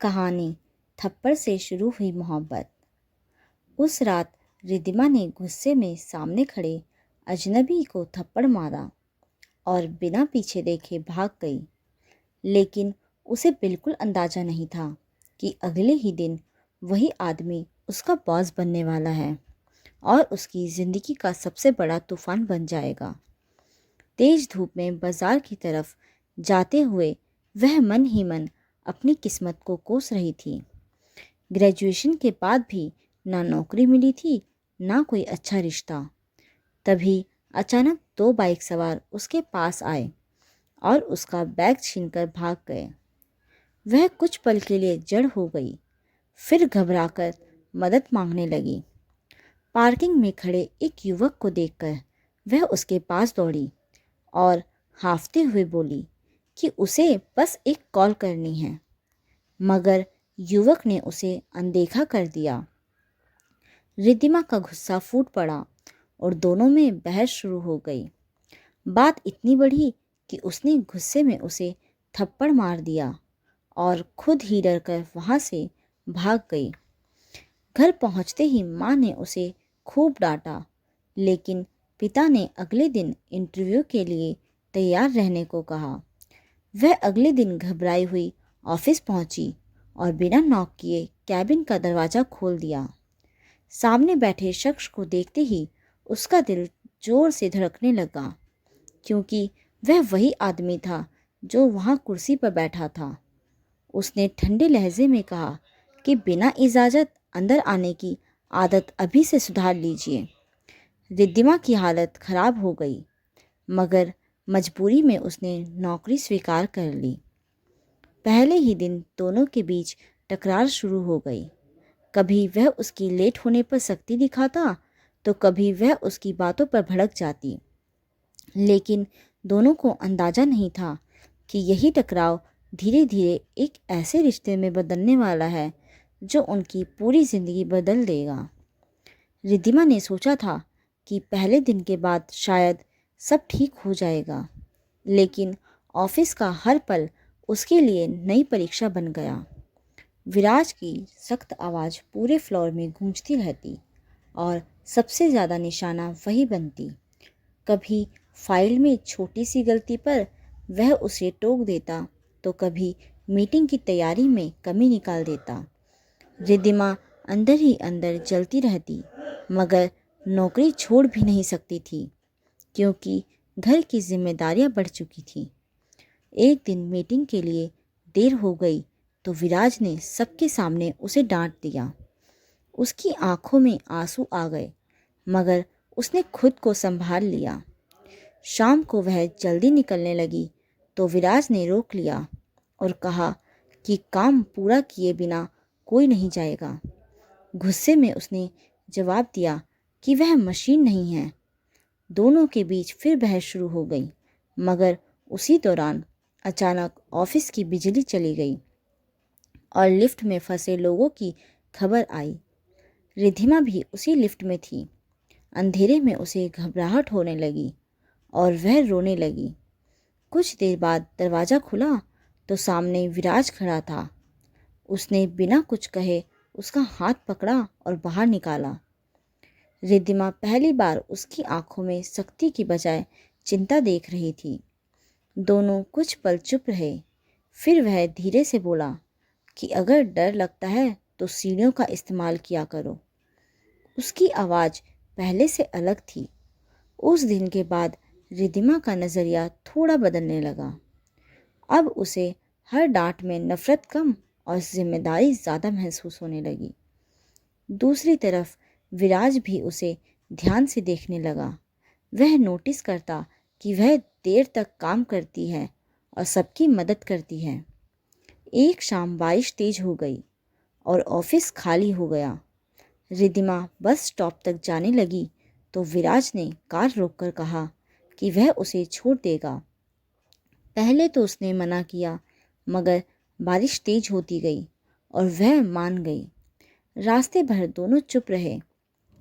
कहानी थप्पड़ से शुरू हुई मोहब्बत। उस रात रिद्धिमा ने गुस्से में सामने खड़े अजनबी को थप्पड़ मारा और बिना पीछे देखे भाग गई। लेकिन उसे बिल्कुल अंदाजा नहीं था कि अगले ही दिन वही आदमी उसका बॉस बनने वाला है और उसकी ज़िंदगी का सबसे बड़ा तूफान बन जाएगा। तेज धूप में बाजार की तरफ जाते हुए वह मन ही मन अपनी किस्मत को कोस रही थी। ग्रेजुएशन के बाद भी ना नौकरी मिली थी, ना कोई अच्छा रिश्ता। तभी अचानक दो बाइक सवार उसके पास आए और उसका बैग छीनकर भाग गए। वह कुछ पल के लिए जड़ हो गई, फिर घबराकर मदद मांगने लगी। पार्किंग में खड़े एक युवक को देखकर वह उसके पास दौड़ी और हांफते हुए बोली कि उसे बस एक कॉल करनी है, मगर युवक ने उसे अनदेखा कर दिया। रिद्धिमा का गुस्सा फूट पड़ा और दोनों में बहस शुरू हो गई। बात इतनी बढ़ी कि उसने गुस्से में उसे थप्पड़ मार दिया और खुद ही डरकर वहाँ से भाग गई। घर पहुँचते ही माँ ने उसे खूब डांटा, लेकिन पिता ने अगले दिन इंटरव्यू के लिए तैयार रहने को कहा। वह अगले दिन घबराई हुई ऑफिस पहुंची और बिना नॉक किए कैबिन का दरवाज़ा खोल दिया। सामने बैठे शख्स को देखते ही उसका दिल जोर से धड़कने लगा, क्योंकि वह वही आदमी था जो वहाँ कुर्सी पर बैठा था। उसने ठंडे लहजे में कहा कि बिना इजाज़त अंदर आने की आदत अभी से सुधार लीजिए। रिद्धिमा की हालत खराब हो गई, मगर मजबूरी में उसने नौकरी स्वीकार कर ली। पहले ही दिन दोनों के बीच टकरार शुरू हो गई। कभी वह उसकी लेट होने पर सख्ती दिखाता, तो कभी वह उसकी बातों पर भड़क जाती। लेकिन दोनों को अंदाजा नहीं था कि यही टकराव धीरे धीरे एक ऐसे रिश्ते में बदलने वाला है जो उनकी पूरी ज़िंदगी बदल देगा। रिद्धिमा ने सोचा था कि पहले दिन के बाद शायद सब ठीक हो जाएगा, लेकिन ऑफिस का हर पल उसके लिए नई परीक्षा बन गया। विराज की सख्त आवाज़ पूरे फ्लोर में गूंजती रहती और सबसे ज़्यादा निशाना वही बनती। कभी फाइल में छोटी सी गलती पर वह उसे टोक देता, तो कभी मीटिंग की तैयारी में कमी निकाल देता। रिद्धिमा अंदर ही अंदर जलती रहती, मगर नौकरी छोड़ भी नहीं सकती थी, क्योंकि घर की जिम्मेदारियां बढ़ चुकी थी। एक दिन मीटिंग के लिए देर हो गई तो विराज ने सबके सामने उसे डांट दिया। उसकी आंखों में आंसू आ गए, मगर उसने खुद को संभाल लिया। शाम को वह जल्दी निकलने लगी तो विराज ने रोक लिया और कहा कि काम पूरा किए बिना कोई नहीं जाएगा। गुस्से में उसने जवाब दिया कि वह मशीन नहीं है। दोनों के बीच फिर बहस शुरू हो गई, मगर उसी दौरान अचानक ऑफिस की बिजली चली गई और लिफ्ट में फंसे लोगों की खबर आई। रिद्धिमा भी उसी लिफ्ट में थी। अंधेरे में उसे घबराहट होने लगी और वह रोने लगी। कुछ देर बाद दरवाज़ा खुला तो सामने विराज खड़ा था। उसने बिना कुछ कहे उसका हाथ पकड़ा और बाहर निकाला। रिद्धिमा पहली बार उसकी आंखों में सख्ती की बजाय चिंता देख रही थी। दोनों कुछ पल चुप रहे, फिर वह धीरे से बोला कि अगर डर लगता है तो सीढ़ियों का इस्तेमाल किया करो। उसकी आवाज़ पहले से अलग थी। उस दिन के बाद रिद्धिमा का नज़रिया थोड़ा बदलने लगा। अब उसे हर डांट में नफ़रत कम और जिम्मेदारी ज़्यादा महसूस होने लगी। दूसरी तरफ विराज भी उसे ध्यान से देखने लगा। वह नोटिस करता कि वह देर तक काम करती है और सबकी मदद करती है। एक शाम बारिश तेज हो गई और ऑफिस खाली हो गया। रिद्धिमा बस स्टॉप तक जाने लगी तो विराज ने कार रोककर कहा कि वह उसे छोड़ देगा। पहले तो उसने मना किया, मगर बारिश तेज होती गई और वह मान गई। रास्ते भर दोनों चुप रहे,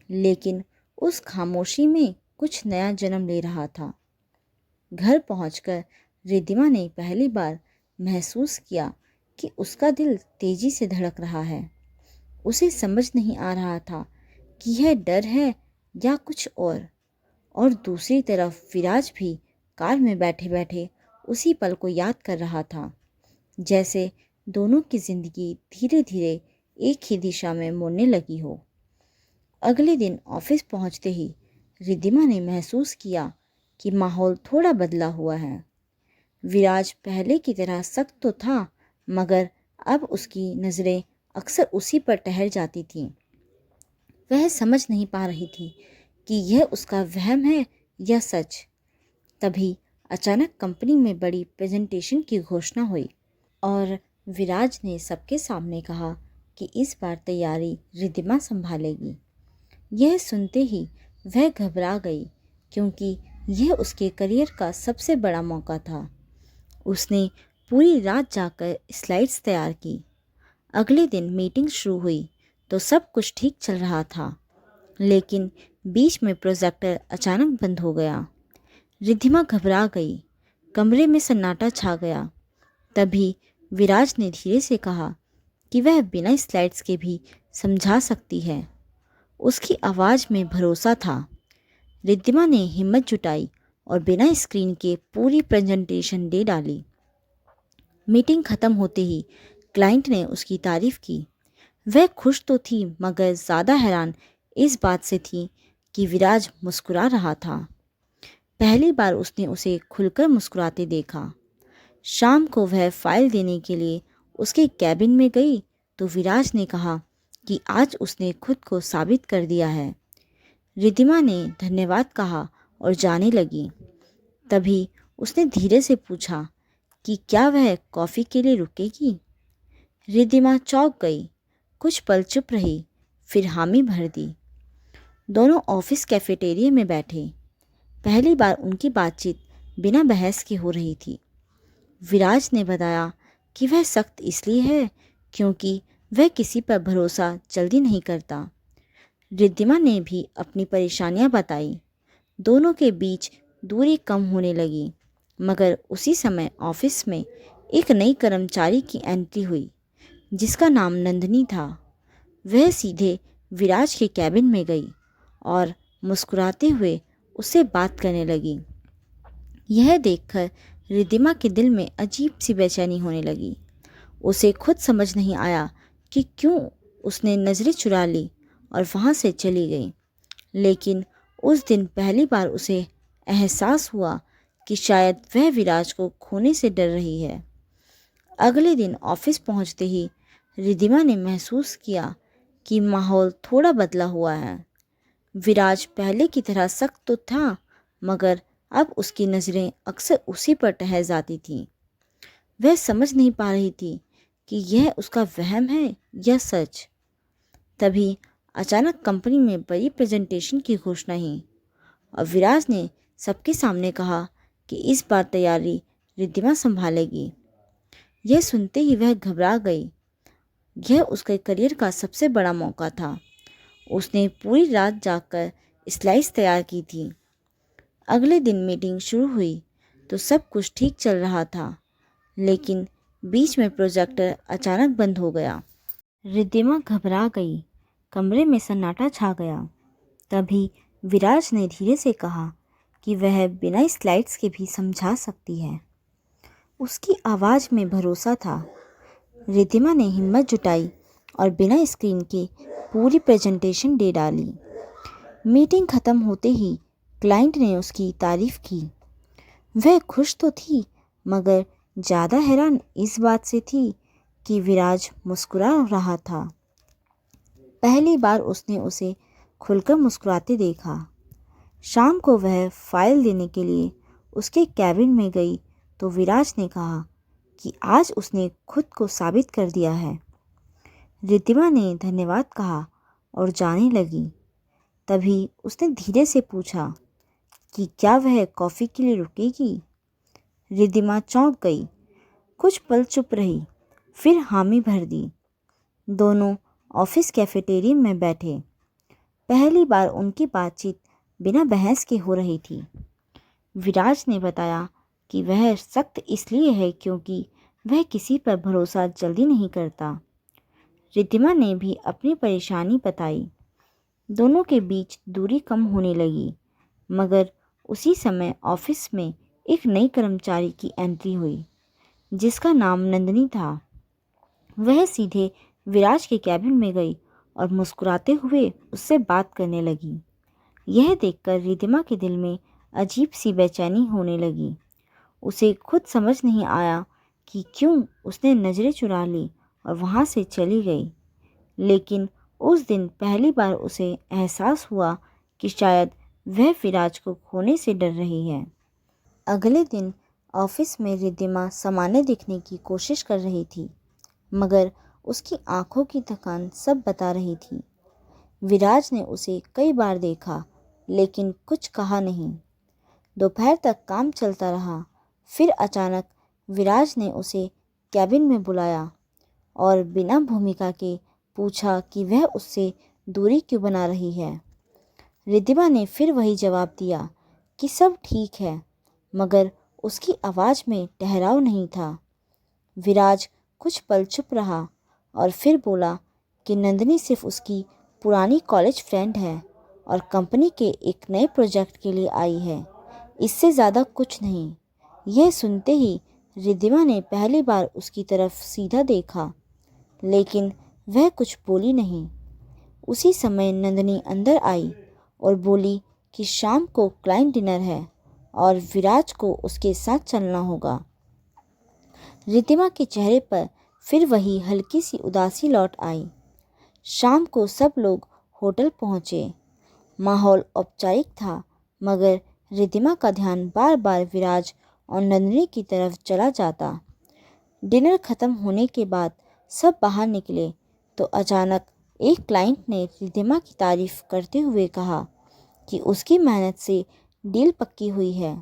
लेकिन उस खामोशी में कुछ नया जन्म ले रहा था। घर पहुंचकर रिद्धिमा ने पहली बार महसूस किया कि उसका दिल तेजी से धड़क रहा है। उसे समझ नहीं आ रहा था कि यह डर है या कुछ और दूसरी तरफ विराज भी कार में बैठे बैठे उसी पल को याद कर रहा था, जैसे दोनों की जिंदगी धीरे धीरे एक ही दिशा में मुड़ने लगी हो। अगले दिन ऑफिस पहुंचते ही रिद्धिमा ने महसूस किया कि माहौल थोड़ा बदला हुआ है। विराज पहले की तरह सख्त तो था, मगर अब उसकी नज़रें अक्सर उसी पर ठहर जाती थीं। वह समझ नहीं पा रही थी कि यह उसका वहम है या सच। तभी अचानक कंपनी में बड़ी प्रेजेंटेशन की घोषणा हुई और विराज ने सबके सामने कहा कि इस बार तैयारी रिद्धिमा संभालेगी। यह सुनते ही वह घबरा गई, क्योंकि यह उसके करियर का सबसे बड़ा मौका था। उसने पूरी रात जाकर स्लाइड्स तैयार की। अगले दिन मीटिंग शुरू हुई तो सब कुछ ठीक चल रहा था, लेकिन बीच में प्रोजेक्टर अचानक बंद हो गया। रिद्धिमा घबरा गई। कमरे में सन्नाटा छा गया। तभी विराज ने धीरे से कहा कि वह बिना स्लाइड्स के भी समझा सकती है। उसकी आवाज़ में भरोसा था। रिद्धिमा ने हिम्मत जुटाई और बिना स्क्रीन के पूरी प्रेजेंटेशन दे डाली। मीटिंग ख़त्म होते ही क्लाइंट ने उसकी तारीफ़ की। वह खुश तो थी, मगर ज़्यादा हैरान इस बात से थी कि विराज मुस्कुरा रहा था। पहली बार उसने उसे खुलकर मुस्कुराते देखा। शाम को वह फाइल देने के लिए उसके कैबिन में गई तो विराज ने कहा कि आज उसने खुद को साबित कर दिया है। रिद्धिमा ने धन्यवाद कहा और जाने लगी। तभी उसने धीरे से पूछा कि क्या वह कॉफ़ी के लिए रुकेगी। रिद्धिमा चौंक गई। कुछ पल चुप रही, फिर हामी भर दी। दोनों ऑफिस कैफेटेरिया में बैठे। पहली बार उनकी बातचीत बिना बहस के हो रही थी। विराज ने बताया कि वह सख्त इसलिए है क्योंकि वह किसी पर भरोसा जल्दी नहीं करता। रिद्धिमा ने भी अपनी परेशानियां बताई। दोनों के बीच दूरी कम होने लगी, मगर उसी समय ऑफिस में एक नई कर्मचारी की एंट्री हुई, जिसका नाम नंदिनी था। वह सीधे विराज के कैबिन में गई और मुस्कुराते हुए उससे बात करने लगी। यह देखकर रिद्धिमा के दिल में अजीब सी बेचैनी होने लगी। उसे खुद समझ नहीं आया कि क्यों उसने नज़रें चुरा ली और वहाँ से चली गई। लेकिन उस दिन पहली बार उसे एहसास हुआ कि शायद वह विराज को खोने से डर रही है। अगले दिन ऑफिस पहुँचते ही रिद्धिमा ने महसूस किया कि माहौल थोड़ा बदला हुआ है। विराज पहले की तरह सख्त तो था, मगर अब उसकी नज़रें अक्सर उसी पर ठहर जाती थीं। वह समझ नहीं पा रही थी कि यह उसका वहम है या सच। तभी अचानक कंपनी में बड़ी प्रेजेंटेशन की घोषणा हुई और विराज ने सबके सामने कहा कि इस बार तैयारी रिद्धिमा संभालेगी। यह सुनते ही वह घबरा गई। यह उसके करियर का सबसे बड़ा मौका था। उसने पूरी रात जागकर स्लाइड्स तैयार की थी। अगले दिन मीटिंग शुरू हुई तो सब कुछ ठीक चल रहा था, लेकिन बीच में प्रोजेक्टर अचानक बंद हो गया। रिद्धिमा घबरा गई। कमरे में सन्नाटा छा गया। तभी विराज ने धीरे से कहा कि वह बिना स्लाइड्स के भी समझा सकती है। उसकी आवाज़ में भरोसा था। रिद्धिमा ने हिम्मत जुटाई और बिना स्क्रीन के पूरी प्रेजेंटेशन दे डाली। मीटिंग ख़त्म होते ही क्लाइंट ने उसकी तारीफ़ की। वह खुश तो थी, मगर ज़्यादा हैरान इस बात से थी कि विराज मुस्कुरा रहा था। पहली बार उसने उसे खुलकर मुस्कुराते देखा। शाम को वह फाइल देने के लिए उसके कैबिन में गई तो विराज ने कहा कि आज उसने खुद को साबित कर दिया है। रिद्धिमा ने धन्यवाद कहा और जाने लगी। तभी उसने धीरे से पूछा कि क्या वह कॉफ़ी के लिए रुकेगी। रिद्धिमा चौंक गई। कुछ पल चुप रही, फिर हामी भर दी। दोनों ऑफिस कैफेटेरिया में बैठे। पहली बार उनकी बातचीत बिना बहस के हो रही थी। विराज ने बताया कि वह सख्त इसलिए है क्योंकि वह किसी पर भरोसा जल्दी नहीं करता। रिद्धिमा ने भी अपनी परेशानी बताई। दोनों के बीच दूरी कम होने लगी, मगर उसी समय ऑफिस में एक नई कर्मचारी की एंट्री हुई, जिसका नाम नंदिनी था। वह सीधे विराज के कैबिन में गई और मुस्कुराते हुए उससे बात करने लगी। यह देखकर रिद्धिमा के दिल में अजीब सी बेचैनी होने लगी। उसे खुद समझ नहीं आया कि क्यों उसने नज़रें चुरा ली और वहाँ से चली गई। लेकिन उस दिन पहली बार उसे एहसास हुआ कि शायद वह विराज को खोने से डर रही है। अगले दिन ऑफिस में रिद्धिमा सामान्य दिखने की कोशिश कर रही थी, मगर उसकी आंखों की थकान सब बता रही थी। विराज ने उसे कई बार देखा, लेकिन कुछ कहा नहीं। दोपहर तक काम चलता रहा। फिर अचानक विराज ने उसे कैबिन में बुलाया और बिना भूमिका के पूछा कि वह उससे दूरी क्यों बना रही है। रिद्धिमा ने फिर वही जवाब दिया कि सब ठीक है, मगर उसकी आवाज़ में ठहराव नहीं था। विराज कुछ पल चुप रहा और फिर बोला कि नंदिनी सिर्फ उसकी पुरानी कॉलेज फ्रेंड है और कंपनी के एक नए प्रोजेक्ट के लिए आई है, इससे ज़्यादा कुछ नहीं। यह सुनते ही रिद्धिमा ने पहली बार उसकी तरफ सीधा देखा, लेकिन वह कुछ बोली नहीं। उसी समय नंदिनी अंदर आई और बोली कि शाम को क्लाइंट डिनर है और विराज को उसके साथ चलना होगा। रिद्धिमा के चेहरे पर फिर वही हल्की सी उदासी लौट आई। शाम को सब लोग होटल पहुंचे। माहौल औपचारिक था, मगर रिद्धिमा का ध्यान बार बार विराज और नंदिनी की तरफ चला जाता। डिनर खत्म होने के बाद सब बाहर निकले तो अचानक एक क्लाइंट ने रिद्धिमा की तारीफ करते हुए कहा कि उसकी मेहनत से डील पक्की हुई है।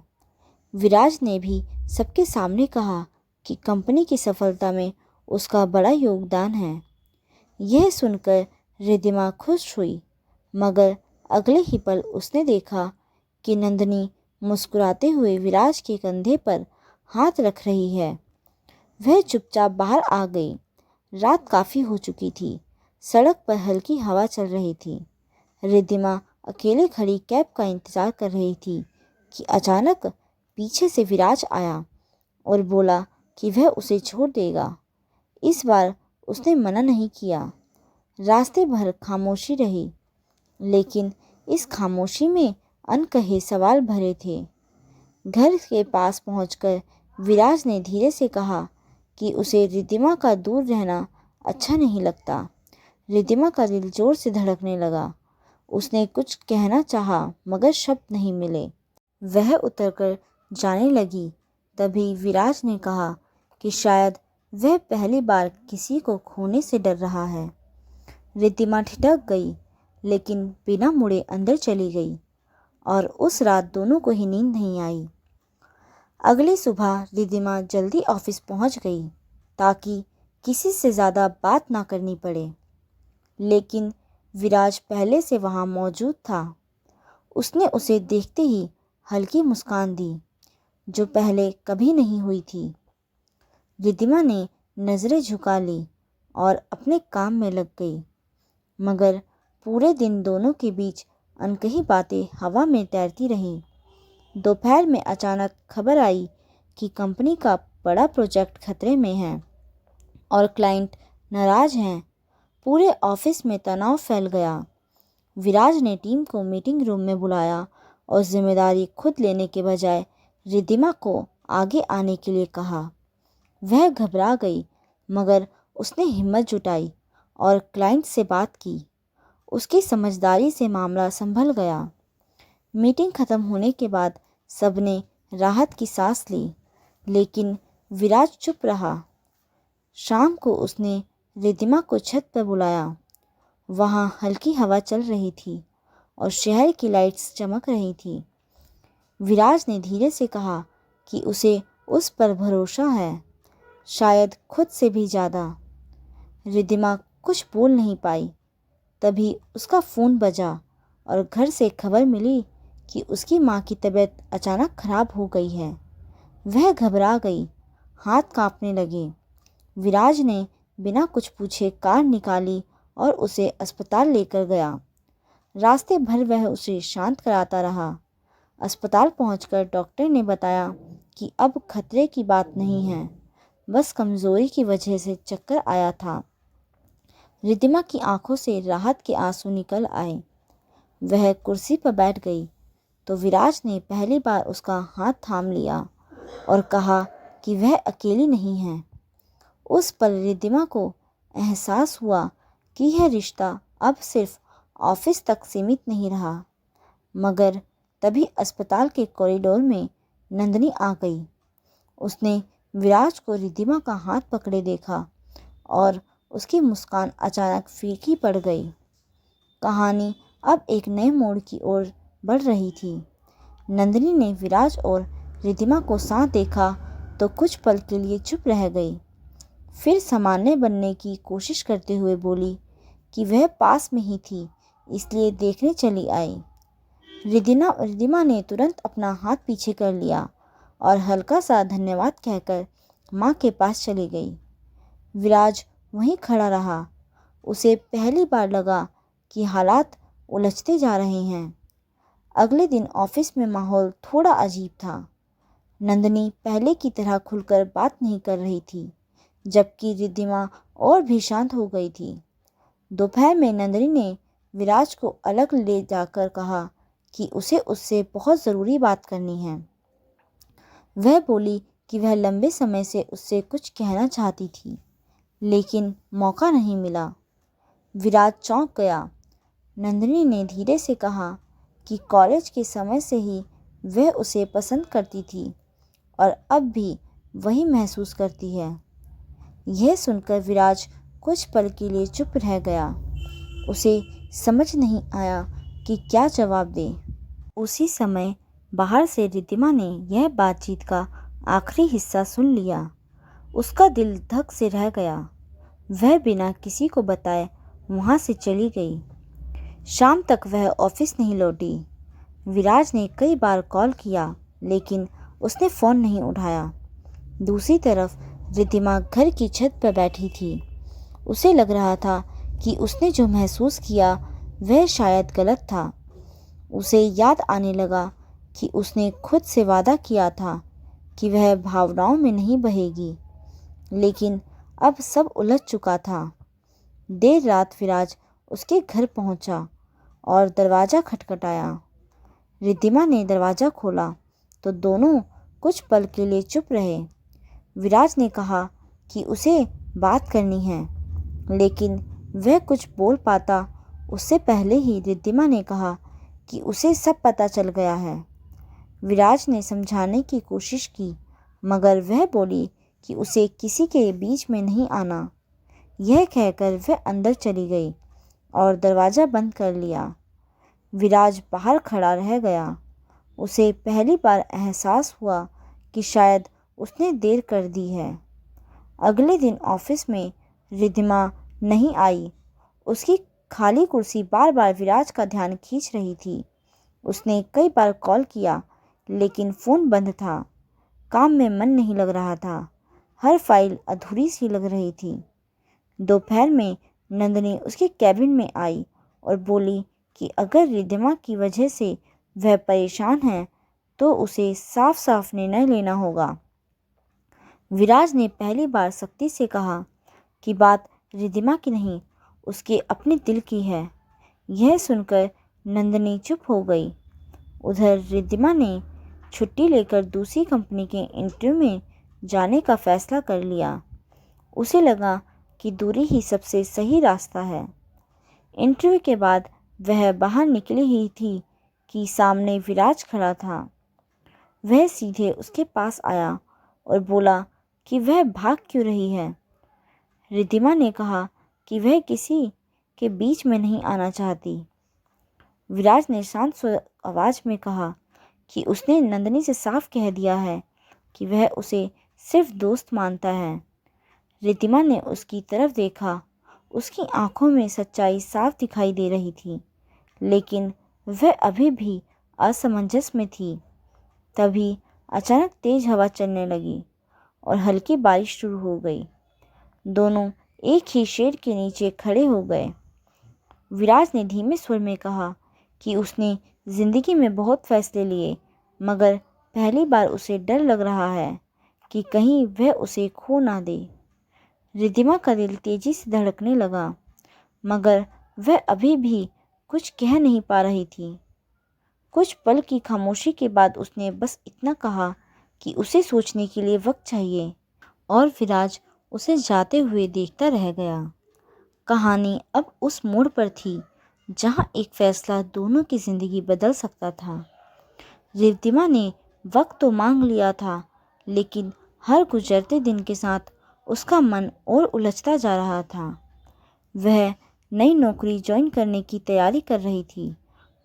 विराज ने भी सबके सामने कहा कि कंपनी की सफलता में उसका बड़ा योगदान है। यह सुनकर रिद्धिमा खुश हुई, मगर अगले ही पल उसने देखा कि नंदिनी मुस्कुराते हुए विराज के कंधे पर हाथ रख रही है। वह चुपचाप बाहर आ गई। रात काफ़ी हो चुकी थी। सड़क पर हल्की हवा चल रही थी। रिद्धिमा अकेले खड़ी कैब का इंतज़ार कर रही थी कि अचानक पीछे से विराज आया और बोला कि वह उसे छोड़ देगा। इस बार उसने मना नहीं किया। रास्ते भर खामोशी रही, लेकिन इस खामोशी में अनकहे सवाल भरे थे। घर के पास पहुंचकर विराज ने धीरे से कहा कि उसे रिद्धिमा का दूर रहना अच्छा नहीं लगता। रिद्धिमा का दिल जोर से धड़कने लगा। उसने कुछ कहना चाहा, मगर शब्द नहीं मिले। वह उतरकर जाने लगी। तभी विराज ने कहा कि शायद वह पहली बार किसी को खोने से डर रहा है। रिद्धिमा ठिठक गई, लेकिन बिना मुड़े अंदर चली गई और उस रात दोनों को ही नींद नहीं आई। अगली सुबह रिद्धिमा जल्दी ऑफिस पहुंच गई ताकि किसी से ज़्यादा बात ना करनी पड़े, लेकिन विराज पहले से वहाँ मौजूद था। उसने उसे देखते ही हल्की मुस्कान दी, जो पहले कभी नहीं हुई थी। रिद्धिमा ने नज़रें झुका ली और अपने काम में लग गई, मगर पूरे दिन दोनों के बीच अनकही बातें हवा में तैरती रहीं। दोपहर में अचानक खबर आई कि कंपनी का बड़ा प्रोजेक्ट खतरे में है और क्लाइंट नाराज़ हैं। पूरे ऑफिस में तनाव फैल गया। विराज ने टीम को मीटिंग रूम में बुलाया और जिम्मेदारी खुद लेने के बजाय रिद्धिमा को आगे आने के लिए कहा। वह घबरा गई, मगर उसने हिम्मत जुटाई और क्लाइंट से बात की। उसकी समझदारी से मामला संभल गया। मीटिंग खत्म होने के बाद सबने राहत की सांस ली, लेकिन विराज चुप रहा। शाम को उसने रिद्धिमा को छत पर बुलाया। वहाँ हल्की हवा चल रही थी और शहर की लाइट्स चमक रही थी। विराज ने धीरे से कहा कि उसे उस पर भरोसा है, शायद खुद से भी ज़्यादा। रिद्धिमा कुछ बोल नहीं पाई। तभी उसका फ़ोन बजा और घर से खबर मिली कि उसकी माँ की तबीयत अचानक खराब हो गई है। वह घबरा गई हाथ कांपने लगे। विराज ने बिना कुछ पूछे कार निकाली और उसे अस्पताल लेकर गया। रास्ते भर वह उसे शांत कराता रहा। अस्पताल पहुंचकर डॉक्टर ने बताया कि अब खतरे की बात नहीं है, बस कमज़ोरी की वजह से चक्कर आया था। रिद्धिमा की आंखों से राहत के आंसू निकल आए। वह कुर्सी पर बैठ गई तो विराज ने पहली बार उसका हाथ थाम लिया और कहा कि वह अकेली नहीं है। उस पल रिद्धिमा को एहसास हुआ कि यह रिश्ता अब सिर्फ ऑफिस तक सीमित नहीं रहा। मगर तभी अस्पताल के कॉरिडोर में नंदिनी आ गई। उसने विराज को रिद्धिमा का हाथ पकड़े देखा और उसकी मुस्कान अचानक फीकी पड़ गई। कहानी अब एक नए मोड़ की ओर बढ़ रही थी। नंदिनी ने विराज और रिद्धिमा को साथ देखा तो कुछ पल के लिए चुप रह गई। फिर सामान्य बनने की कोशिश करते हुए बोली कि वह पास में ही थी, इसलिए देखने चली आई। रिद्धिमा ने तुरंत अपना हाथ पीछे कर लिया और हल्का सा धन्यवाद कहकर माँ के पास चली गई। विराज वहीं खड़ा रहा। उसे पहली बार लगा कि हालात उलझते जा रहे हैं। अगले दिन ऑफिस में माहौल थोड़ा अजीब था। नंदिनी पहले की तरह खुलकर बात नहीं कर रही थी, जबकि रिद्धिमा और भी शांत हो गई थी। दोपहर में नंदिनी ने विराज को अलग ले जाकर कहा कि उसे उससे बहुत ज़रूरी बात करनी है। वह बोली कि वह लंबे समय से उससे कुछ कहना चाहती थी, लेकिन मौका नहीं मिला। विराज चौंक गया। नंदिनी ने धीरे से कहा कि कॉलेज के समय से ही वह उसे पसंद करती थी और अब भी वही महसूस करती है। यह सुनकर विराज कुछ पल के लिए चुप रह गया। उसे समझ नहीं आया कि क्या जवाब दे। उसी समय बाहर से रिद्धिमा ने यह बातचीत का आखिरी हिस्सा सुन लिया। उसका दिल धक से रह गया। वह बिना किसी को बताए वहाँ से चली गई। शाम तक वह ऑफिस नहीं लौटी। विराज ने कई बार कॉल किया, लेकिन उसने फ़ोन नहीं उठाया। दूसरी तरफ रिद्धिमा घर की छत पर बैठी थी। उसे लग रहा था कि उसने जो महसूस किया वह शायद गलत था। उसे याद आने लगा कि उसने खुद से वादा किया था कि वह भावनाओं में नहीं बहेगी, लेकिन अब सब उलझ चुका था। देर रात विराज उसके घर पहुंचा और दरवाज़ा खटखटाया। रिद्धिमा ने दरवाज़ा खोला तो दोनों कुछ पल के लिए चुप रहे। विराज ने कहा कि उसे बात करनी है, लेकिन वह कुछ बोल पाता उससे पहले ही रिद्धिमा ने कहा कि उसे सब पता चल गया है। विराज ने समझाने की कोशिश की, मगर वह बोली कि उसे किसी के बीच में नहीं आना। यह कहकर वह अंदर चली गई और दरवाज़ा बंद कर लिया। विराज बाहर खड़ा रह गया। उसे पहली बार एहसास हुआ कि शायद उसने देर कर दी है। अगले दिन ऑफिस में रिद्धिमा नहीं आई। उसकी खाली कुर्सी बार बार विराज का ध्यान खींच रही थी। उसने कई बार कॉल किया, लेकिन फ़ोन बंद था। काम में मन नहीं लग रहा था। हर फाइल अधूरी सी लग रही थी। दोपहर में नंदिनी उसके कैबिन में आई और बोली कि अगर रिद्धिमा की वजह से वह परेशान है तो उसे साफ साफ निर्णय लेना होगा। विराज ने पहली बार सख्ती से कहा कि बात रिद्धिमा की नहीं, उसके अपने दिल की है। यह सुनकर नंदिनी चुप हो गई। उधर रिद्धिमा ने छुट्टी लेकर दूसरी कंपनी के इंटरव्यू में जाने का फैसला कर लिया। उसे लगा कि दूरी ही सबसे सही रास्ता है। इंटरव्यू के बाद वह बाहर निकली ही थी कि सामने विराज खड़ा था। वह सीधे उसके पास आया और बोला कि वह भाग क्यों रही है। रिद्धिमा ने कहा कि वह किसी के बीच में नहीं आना चाहती। विराज ने शांत आवाज़ में कहा कि उसने नंदिनी से साफ कह दिया है कि वह उसे सिर्फ दोस्त मानता है। रिद्धिमा ने उसकी तरफ देखा। उसकी आंखों में सच्चाई साफ दिखाई दे रही थी, लेकिन वह अभी भी असमंजस में थी। तभी अचानक तेज हवा चलने लगी और हल्की बारिश शुरू हो गई। दोनों एक ही शेड के नीचे खड़े हो गए। विराज ने धीमे स्वर में कहा कि उसने जिंदगी में बहुत फैसले लिए, मगर पहली बार उसे डर लग रहा है कि कहीं वह उसे खो ना दे। रिद्धिमा का दिल तेजी से धड़कने लगा, मगर वह अभी भी कुछ कह नहीं पा रही थी। कुछ पल की खामोशी के बाद उसने बस इतना कहा कि उसे सोचने के लिए वक्त चाहिए, और विराज उसे जाते हुए देखता रह गया। कहानी अब उस मोड़ पर थी जहां एक फैसला दोनों की जिंदगी बदल सकता था। रिद्धिमा ने वक्त तो मांग लिया था, लेकिन हर गुजरते दिन के साथ उसका मन और उलझता जा रहा था। वह नई नौकरी ज्वाइन करने की तैयारी कर रही थी,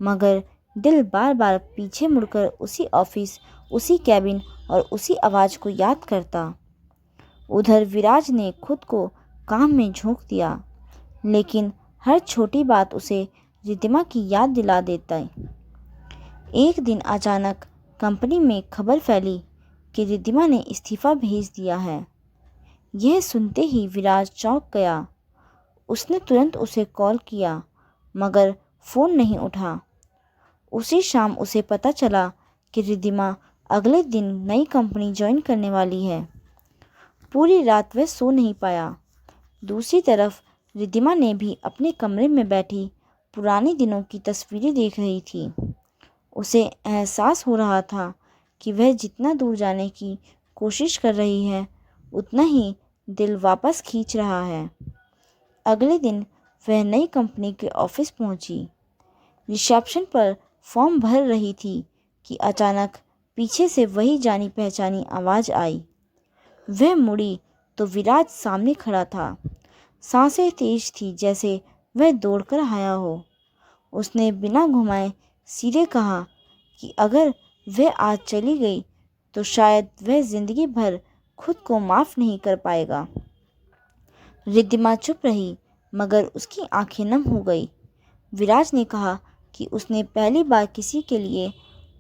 मगर दिल बार बार पीछे मुड़कर उसी ऑफिस, उसी कैबिन और उसी आवाज़ को याद करता। उधर विराज ने खुद को काम में झोंक दिया, लेकिन हर छोटी बात उसे रिद्धिमा की याद दिला देता। एक दिन अचानक कंपनी में खबर फैली कि रिद्धिमा ने इस्तीफा भेज दिया है। यह सुनते ही विराज चौंक गया। उसने तुरंत उसे कॉल किया, मगर फ़ोन नहीं उठा। उसी शाम उसे पता चला कि रिद्धिमा अगले दिन नई कंपनी ज्वाइन करने वाली है। पूरी रात वह सो नहीं पाया। दूसरी तरफ रिद्धिमा ने भी अपने कमरे में बैठी पुराने दिनों की तस्वीरें देख रही थी। उसे एहसास हो रहा था कि वह जितना दूर जाने की कोशिश कर रही है, उतना ही दिल वापस खींच रहा है। अगले दिन वह नई कंपनी के ऑफिस पहुंची। रिसेप्शन पर फॉर्म भर रही थी कि अचानक पीछे से वही जानी पहचानी आवाज़ आई। वह मुड़ी तो विराज सामने खड़ा था। सांसें तेज थी, जैसे वह दौड़कर आया हो। उसने बिना घुमाए सीधे कहा कि अगर वह आज चली गई तो शायद वह जिंदगी भर खुद को माफ़ नहीं कर पाएगा। रिद्धिमा चुप रही, मगर उसकी आंखें नम हो गई। विराज ने कहा कि उसने पहली बार किसी के लिए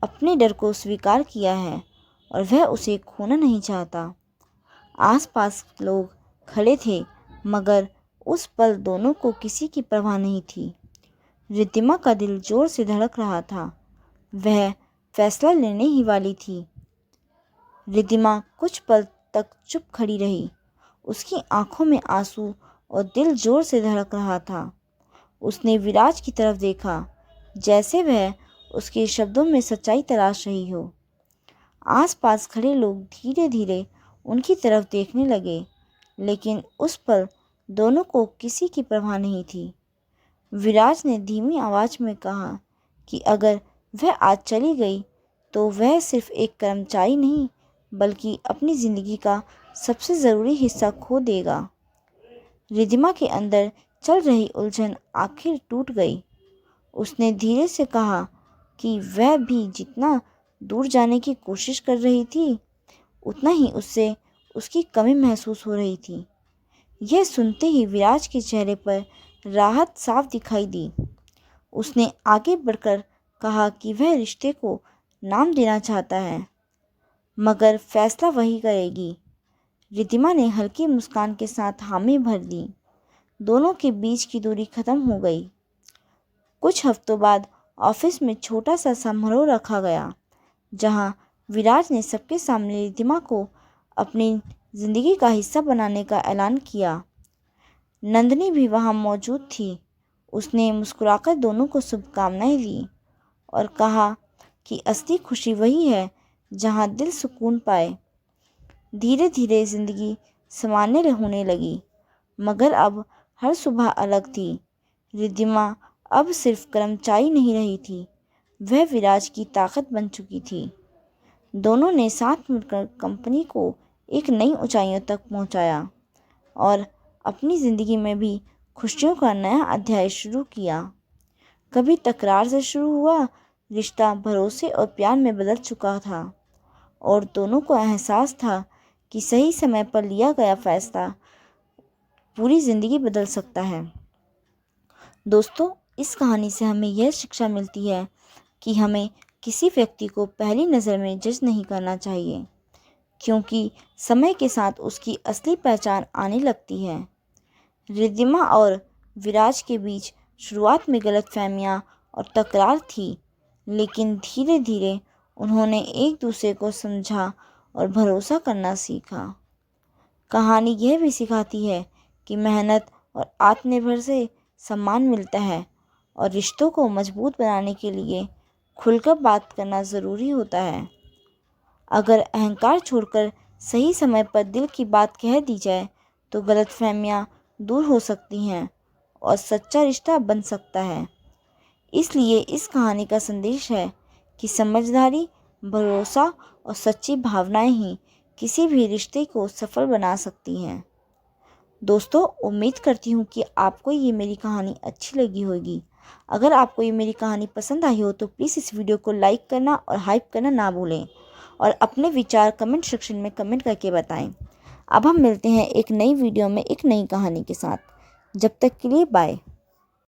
अपने डर को स्वीकार किया है और वह उसे खोना नहीं चाहता। आसपास लोग खड़े थे, मगर उस पल दोनों को किसी की परवाह नहीं थी। रिद्धिमा का दिल जोर से धड़क रहा था। वह फैसला लेने ही वाली थी। रिद्धिमा कुछ पल तक चुप खड़ी रही। उसकी आंखों में आंसू और दिल जोर से धड़क रहा था। उसने विराज की तरफ देखा, जैसे वह उसके शब्दों में सच्चाई तलाश रही हो। आसपास खड़े लोग धीरे धीरे उनकी तरफ देखने लगे, लेकिन उस पल दोनों को किसी की परवाह नहीं थी। विराज ने धीमी आवाज़ में कहा कि अगर वह आज चली गई तो वह सिर्फ एक कर्मचारी नहीं, बल्कि अपनी ज़िंदगी का सबसे ज़रूरी हिस्सा खो देगा। रिद्धिमा के अंदर चल रही उलझन आखिर टूट गई। उसने धीरे से कहा कि वह भी जितना दूर जाने की कोशिश कर रही थी, उतना ही उससे उसकी कमी महसूस हो रही थी। यह सुनते ही विराज के चेहरे पर राहत साफ दिखाई दी। उसने आगे बढ़कर कहा कि वह रिश्ते को नाम देना चाहता है, मगर फैसला वही करेगी। रिद्धिमा ने हल्की मुस्कान के साथ हामी भर दी। दोनों के बीच की दूरी खत्म हो गई। कुछ हफ्तों बाद ऑफिस में छोटा सा समारोह रखा गया, जहां विराज ने सबके सामने रिद्धिमा को अपनी ज़िंदगी का हिस्सा बनाने का ऐलान किया। नंदिनी भी वहां मौजूद थी। उसने मुस्कुराकर दोनों को शुभकामनाएं दी और कहा कि असली खुशी वही है जहां दिल सुकून पाए। धीरे धीरे ज़िंदगी सामान्य होने लगी, मगर अब हर सुबह अलग थी। रिद्धिमा अब सिर्फ कर्मचारी नहीं रही थी, वह विराज की ताकत बन चुकी थी। दोनों ने साथ मिलकर कंपनी को एक नई ऊंचाइयों तक पहुंचाया और अपनी ज़िंदगी में भी खुशियों का नया अध्याय शुरू किया। कभी तकरार से शुरू हुआ रिश्ता भरोसे और प्यार में बदल चुका था, और दोनों को एहसास था कि सही समय पर लिया गया फैसला पूरी ज़िंदगी बदल सकता है। दोस्तों, इस कहानी से हमें यह शिक्षा मिलती है कि हमें किसी व्यक्ति को पहली नज़र में जज नहीं करना चाहिए, क्योंकि समय के साथ उसकी असली पहचान आने लगती है। रिद्धिमा और विराज के बीच शुरुआत में गलतफहमियां और तकरार थी, लेकिन धीरे धीरे उन्होंने एक दूसरे को समझा और भरोसा करना सीखा। कहानी यह भी सिखाती है कि मेहनत और आत्मनिर्भर से सम्मान मिलता है और रिश्तों को मजबूत बनाने के लिए खुलकर बात करना ज़रूरी होता है। अगर अहंकार छोड़कर सही समय पर दिल की बात कह दी जाए तो गलतफहमियां दूर हो सकती हैं और सच्चा रिश्ता बन सकता है। इसलिए इस कहानी का संदेश है कि समझदारी, भरोसा और सच्ची भावनाएं ही किसी भी रिश्ते को सफल बना सकती हैं। दोस्तों, उम्मीद करती हूँ कि आपको ये मेरी कहानी अच्छी लगी होगी। अगर आपको ये मेरी कहानी पसंद आई हो तो प्लीज़ इस वीडियो को लाइक करना और हाइप करना ना भूलें और अपने विचार कमेंट सेक्शन में कमेंट करके बताएं। अब हम मिलते हैं एक नई वीडियो में एक नई कहानी के साथ। जब तक के लिए बाय।